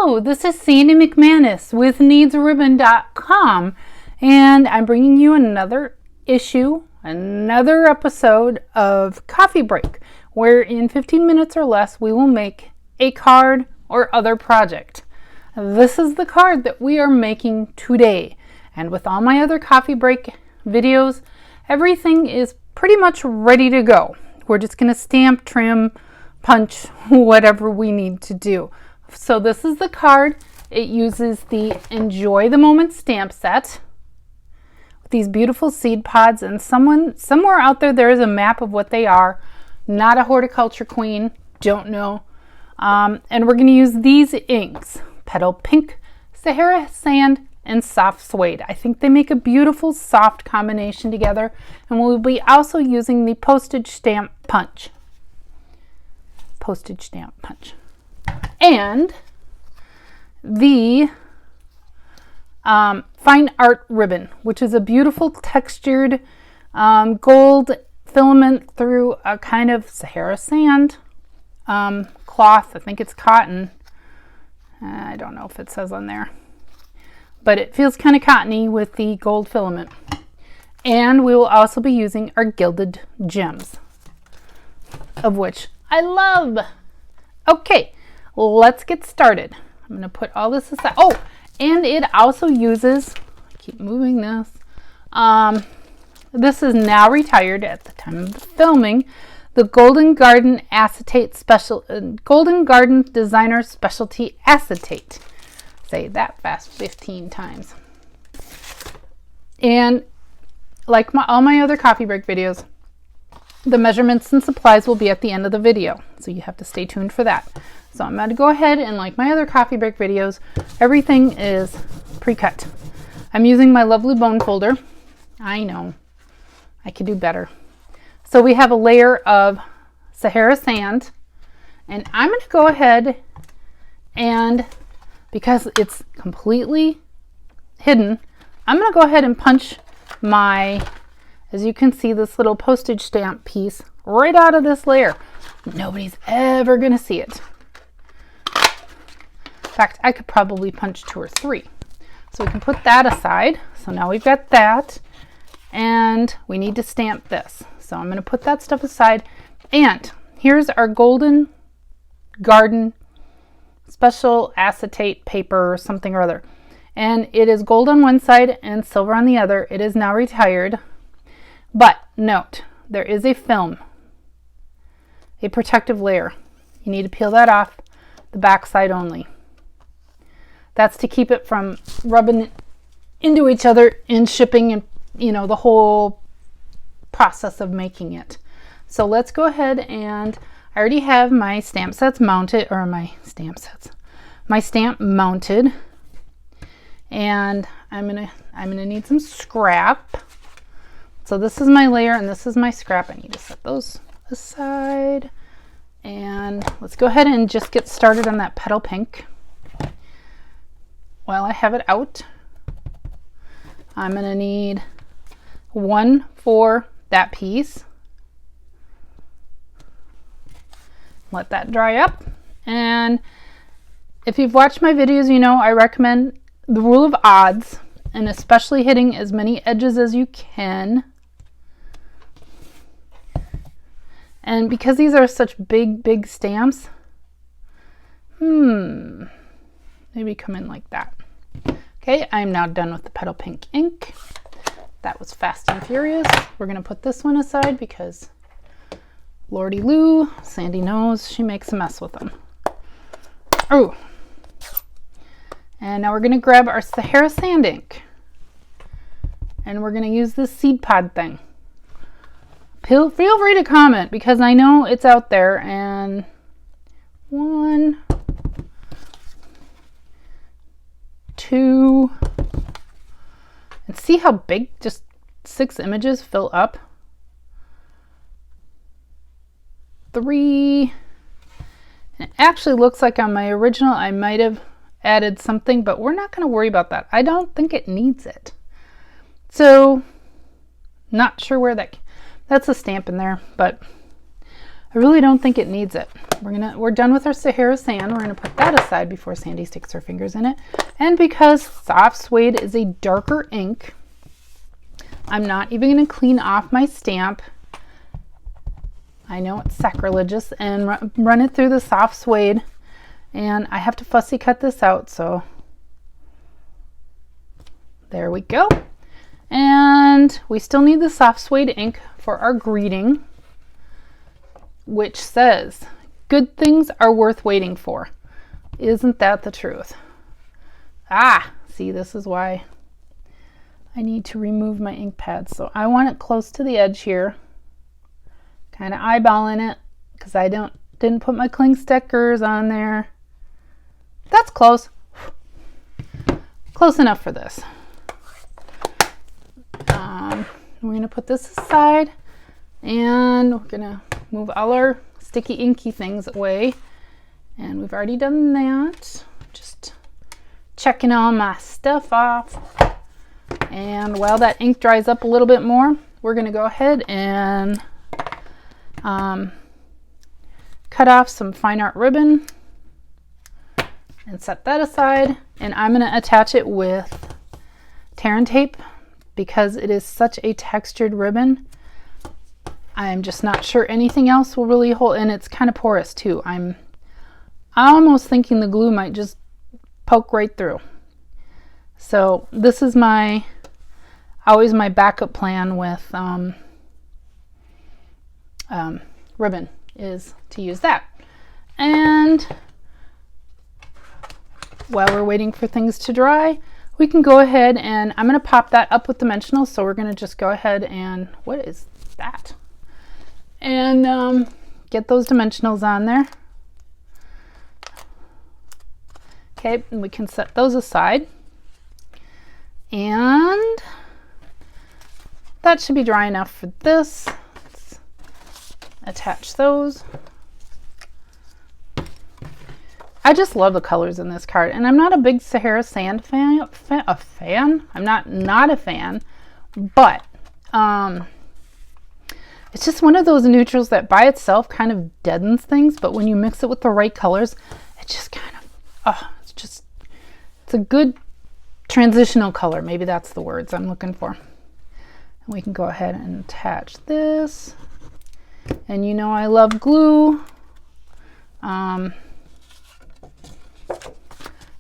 Hello, this is Sandy McManus with needsribbon.com, and I'm bringing you another episode of Coffee Break, where in 15 minutes or less we will make a card or other project. This is the card that we are making today, and with all my other Coffee Break videos, everything is pretty much ready to go. We're just going to stamp, trim, punch, whatever we need to do. So this is the card. It uses the Enjoy the Moment stamp set with these beautiful seed pods, and somewhere out there is a map of what they are. Not a horticulture queen, don't know. And we're going to use these inks, Petal Pink, Sahara Sand, and Soft Suede. I think they make a beautiful soft combination together, and we'll be also using the postage stamp punch. And the fine art ribbon, which is a beautiful textured gold filament through a kind of Sahara Sand cloth. I think it's cotton. I don't know if it says on there, but it feels kind of cottony with the gold filament. And we will also be using our gilded gems, of which I love. Okay, let's get started. I'm going to put all this aside. Oh, and it also uses, keep moving this. This is now retired at the time of the filming, the Golden Garden Golden Garden Designer Specialty Acetate. Say that fast 15 times. And like all my other Coffee Break videos, the measurements and supplies will be at the end of the video, so you have to stay tuned for that. So I'm going to go ahead and, like my other Coffee Break videos, everything is pre-cut. I'm using my lovely bone folder. I know, I could do better. So we have a layer of Sahara Sand, and I'm going to go ahead and, because it's completely hidden, I'm going to go ahead and punch my, as you can see, this little postage stamp piece right out of this layer. Nobody's ever going to see it. In fact, I could probably punch 2 or 3. So we can put that aside. So now we've got that, and we need to stamp this. So I'm going to put that stuff aside. And here's our Golden Garden Special Acetate paper or something or other. And it is gold on one side and silver on the other. It is now retired. But note, there is a film, a protective layer. You need to peel that off the back side only. That's to keep it from rubbing into each other in shipping and, the whole process of making it. So let's go ahead, and I already have my stamp mounted, and I'm gonna need some scrap. So this is my layer and this is my scrap. I need to set those aside. And let's go ahead and just get started on that Petal Pink. While I have it out, I'm going to need 1 for that piece. Let that dry up. And if you've watched my videos, you know I recommend the rule of odds, and especially hitting as many edges as you can. And because these are such big stamps, maybe come in like that. Okay, I'm now done with the Petal Pink ink. That was fast and furious. We're going to put this one aside because Lordy Lou, Sandy knows she makes a mess with them. Oh, and now we're going to grab our Sahara Sand ink, and we're going to use this seed pod thing. Feel free to comment because I know it's out there. And 1, 2, and see how big just 6 images fill up. 3. It actually looks like on my original I might have added something, but we're not going to worry about that. I don't think it needs it. So not sure where that's a stamp in there, but I really don't think it needs it. We're done with our Sahara sand. We're gonna put that aside before Sandy sticks her fingers in it. And because soft suede is a darker ink, I'm not even gonna clean off my stamp. I know it's sacrilegious, and run it through the soft suede. And I have to fussy cut this out, so there we go. And we still need the soft suede ink for our greeting, which says, "Good things are worth waiting for." Isn't that the truth? Ah, see, this is why I need to remove my ink pad. So I want it close to the edge here, kind of eyeballing it, because I didn't put my cling stickers on there. That's close. Close enough for this. We're going to put this aside, and we're going to move all our sticky inky things away. And we've already done that. Just checking all my stuff off. And while that ink dries up a little bit more, we're going to go ahead and cut off some fine art ribbon and set that aside. And I'm going to attach it with tear and tape because it is such a textured ribbon. I'm just not sure anything else will really hold, and it's kind of porous too. I'm almost thinking the glue might just poke right through. So this is always my backup plan with ribbon, is to use that. And while we're waiting for things to dry, we can go ahead and I'm going to pop that up with dimensionals. So we're going to just go ahead and, what is that? And get those dimensionals on there. Okay, and we can set those aside. And that should be dry enough for this. Let's attach those. I just love the colors in this card, and I'm not a big Sahara sand fan. I'm not a fan, but it's just one of those neutrals that by itself kind of deadens things, but when you mix it with the right colors, it just kind of, it's a good transitional color. Maybe that's the words I'm looking for. And we can go ahead and attach this. And you know I love glue.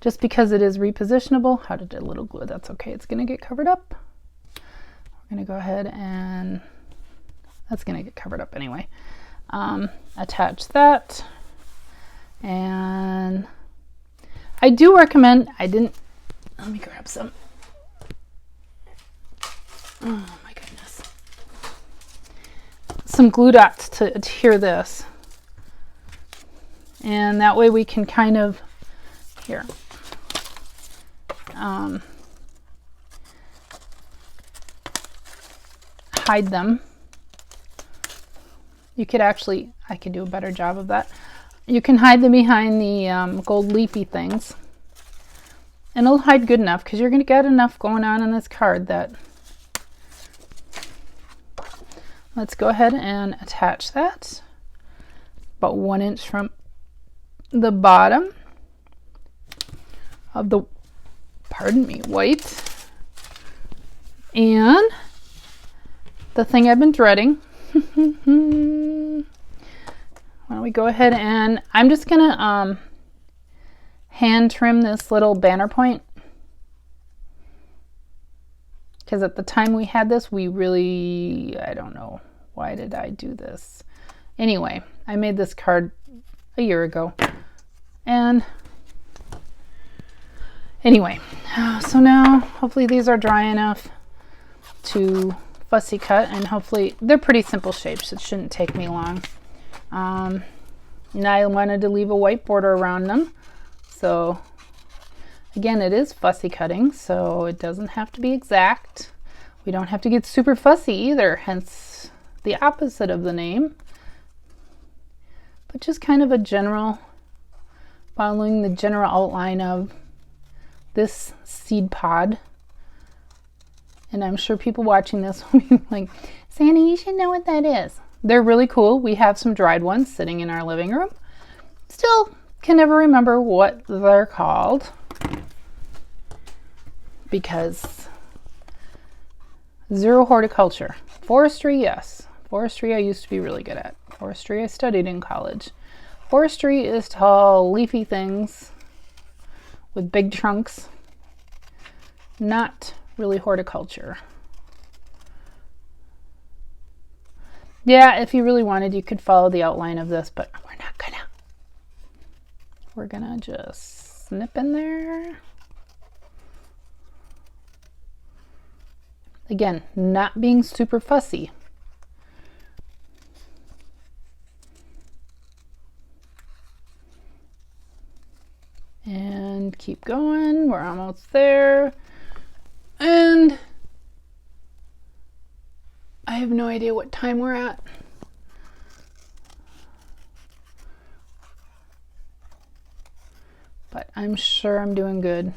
Just because it is repositionable. How did a little glue? That's okay. It's going to get covered up. We're going to go ahead and that's going to get covered up anyway. Attach that. And I do recommend, let me grab some. Oh my goodness. Some glue dots to adhere this. And that way we can kind of, here, hide them. You could actually, I could do a better job of that. You can hide them behind the gold leafy things. And it'll hide good enough because you're going to get enough going on in this card that. Let's go ahead and attach that. About 1 inch from the bottom of the, white. And the thing I've been dreading. Why don't we go ahead and I'm just gonna hand trim this little banner point, because at the time we had this, I don't know, why did I do this? Anyway, I made this card a year ago, and anyway, so now hopefully these are dry enough to fussy cut, and hopefully they're pretty simple shapes. It shouldn't take me long. And I wanted to leave a white border around them. So again, it is fussy cutting, so it doesn't have to be exact. We don't have to get super fussy either, hence the opposite of the name. But just kind of a general, following the general outline of this seed pod. And I'm sure people watching this will be like, Sandy, you should know what that is. They're really cool. We have some dried ones sitting in our living room. Still can never remember what they're called because zero horticulture. Forestry, yes. Forestry I used to be really good at. Forestry I studied in college. Forestry is tall, leafy things with big trunks. Not really horticulture. Yeah, if you really wanted, you could follow the outline of this, but we're not gonna. We're gonna just snip in there. Again, not being super fussy. And keep going. We're almost there. And I have no idea what time we're at. But I'm sure I'm doing good.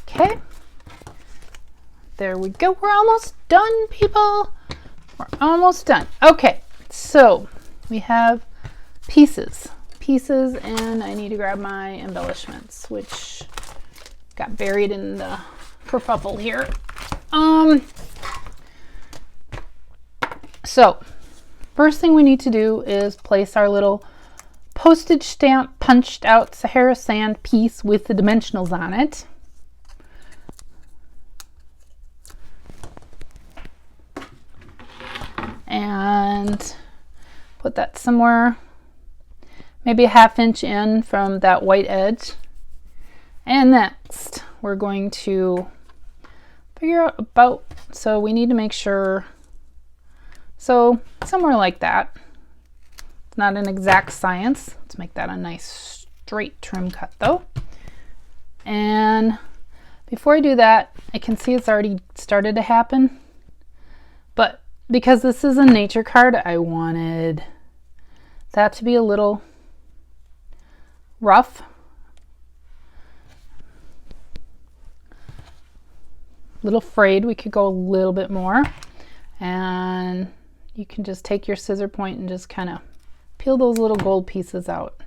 Okay. There we go. We're almost done, people. We're almost done. Okay, so we have pieces, and I need to grab my embellishments, which got buried in the kerfuffle here. So first thing we need to do is place our little postage stamp punched out Sahara sand piece with the dimensionals on it. And put that somewhere, maybe a 1/2 inch in from that white edge. And next we're going to figure out about, so we need to make sure, so somewhere like that. It's not an exact science. Let's make that a nice straight trim cut though. And before I do that, I can see it's already started to happen, but because this is a nature card, I wanted that to be a little rough. Little frayed. We could go a little bit more. And you can just take your scissor point and just kind of peel those little gold pieces out.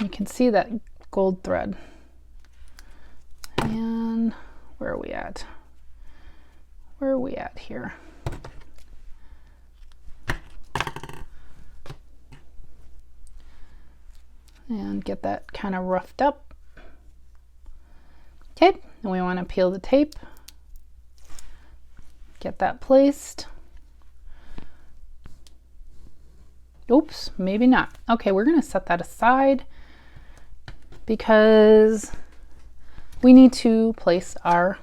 You can see that gold thread. And where are we at? Where are we at here? And get that kind of roughed up. Okay, and we want to peel the tape. Get that placed. Oops, maybe not. Okay, we're going to set that aside because we need to place our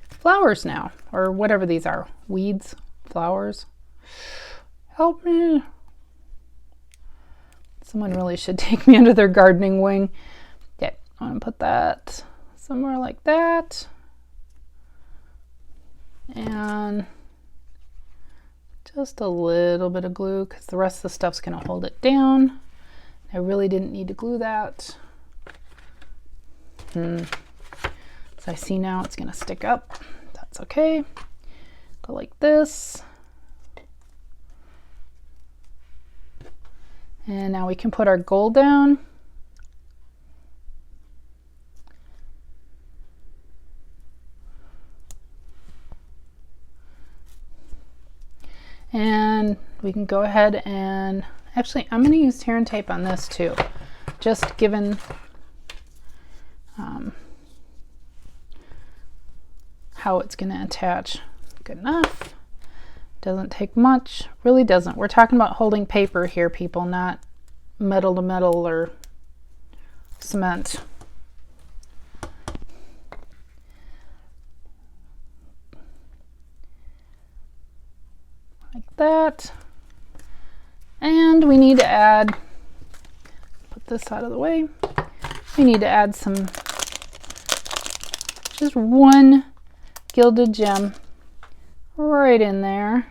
flowers now, or whatever these are. Weeds, flowers. Help me. Someone really should take me under their gardening wing. Okay, I'm going to put that somewhere like that. And just a little bit of glue because the rest of the stuff's going to hold it down. I really didn't need to glue that. So I see now it's going to stick up. That's okay. Go like this. And now we can put our gold down. And we can go ahead and, actually I'm going to use tear and tape on this too, just given how it's going to attach. Good enough. Doesn't take much, really doesn't. We're talking about holding paper here, people, not metal to metal or cement. Like that. And we need to add, put this out of the way, we need to add some, just one gilded gem right in there.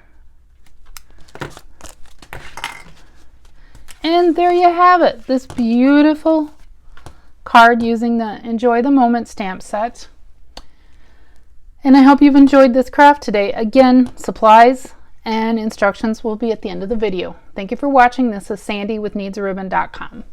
And there you have it, this beautiful card using the Enjoy the Moment stamp set. And I hope you've enjoyed this craft today. Again, supplies and instructions will be at the end of the video. Thank you for watching. This is Sandy with needsaribbon.com.